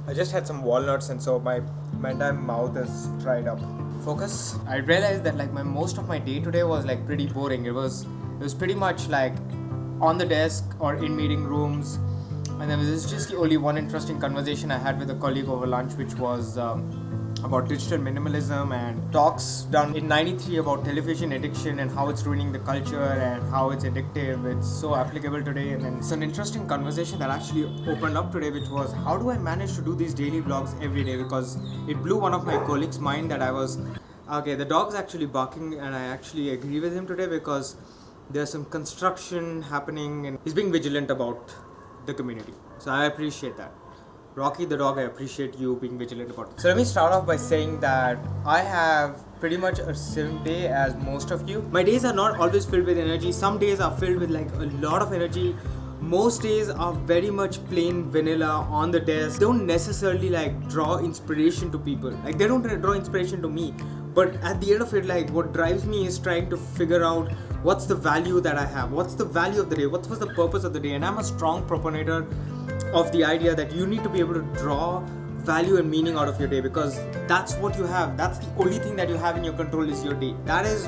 I just had some walnuts and so my entire mouth is dried up. Focus. I realized that like most of my day today was like pretty boring. It was pretty much like on the desk or in meeting rooms, and there was just only one interesting conversation I had with a colleague over lunch, which was about digital minimalism and talks done in '93 about television addiction and how it's ruining the culture and how it's addictive. It's so applicable today, and then it's an interesting conversation that actually opened up today, which was how do I manage to do these daily vlogs every day? Because it blew one of my colleagues' mind that I was okay. The dog's actually barking, and I actually agree with him today because there's some construction happening, and he's being vigilant about the community. So I appreciate that. Rocky the dog, I appreciate you being vigilant about it. So let me start off by saying that I have pretty much a same day as most of you. My days are not always filled with energy. Some days are filled with like a lot of energy. Most days are very much plain vanilla on the desk. They don't necessarily like draw inspiration to people. Like they don't draw inspiration to me. But at the end of it, like what drives me is trying to figure out what's the value that I have, what's the value of the day, what was the purpose of the day. And I'm a strong proponent of the idea that you need to be able to draw value and meaning out of your day, because that's what you have. That's the only thing that you have in your control is your day. That is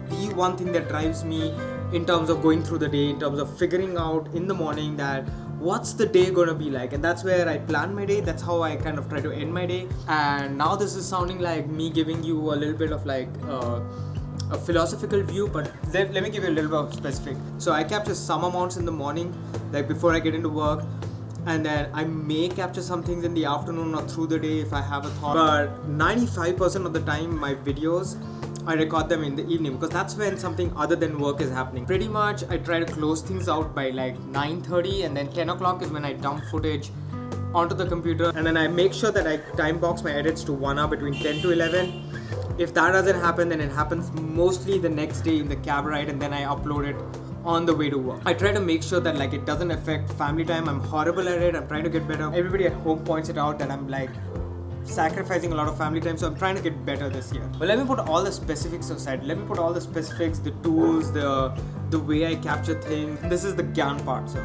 the one thing that drives me in terms of going through the day, in terms of figuring out in the morning that what's the day gonna be like. And that's where I plan my day. That's how I kind of try to end my day. And now this is sounding like me giving you a little bit of like a philosophical view, but let me give you a little bit of specific. So I capture some amounts in the morning, like before I get into work, and then I may capture some things in the afternoon or through the day if I have a thought. But 95% of the time, my videos, I record them in the evening because that's when something other than work is happening. Pretty much, I try to close things out by like 9:30, and then 10 o'clock is when I dump footage onto the computer, and then I make sure that I time box my edits to 1 hour between 10 to 11. If that doesn't happen, then it happens mostly the next day in the cab ride, and then I upload it on the way to work. I try to make sure that like it doesn't affect family time. I'm horrible at it. I'm trying to get better. Everybody at home points it out that I'm like sacrificing a lot of family time, so I'm trying to get better this year. But let me put all the specifics aside. Let me put all the specifics, the tools, the way I capture things. This is the Gyan part, so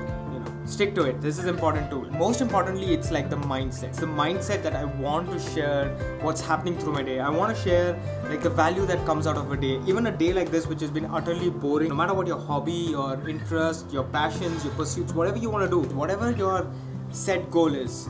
stick to it. This is important too. Most importantly, it's like the mindset. It's the mindset that I want to share what's happening through my day. I want to share like the value that comes out of a day. Even a day like this, which has been utterly boring, no matter what your hobby, your interest, your passions, your pursuits, whatever you want to do, whatever your set goal is,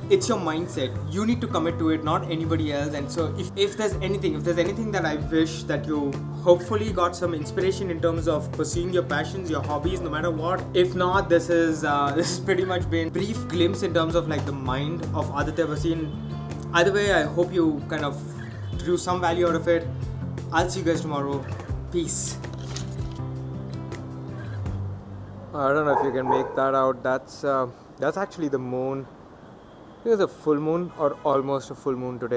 it's your mindset. You need to commit to it, not anybody else. And so if there's anything that I wish that you hopefully got some inspiration in terms of pursuing your passions, your hobbies, no matter what. If not, this is pretty much been a brief glimpse in terms of like the mind of Aditya Bhasin. Either way, I hope you kind of drew some value out of it. I'll see you guys tomorrow. Peace. I don't know if you can make that out. That's actually the moon. It was a full moon or almost a full moon today.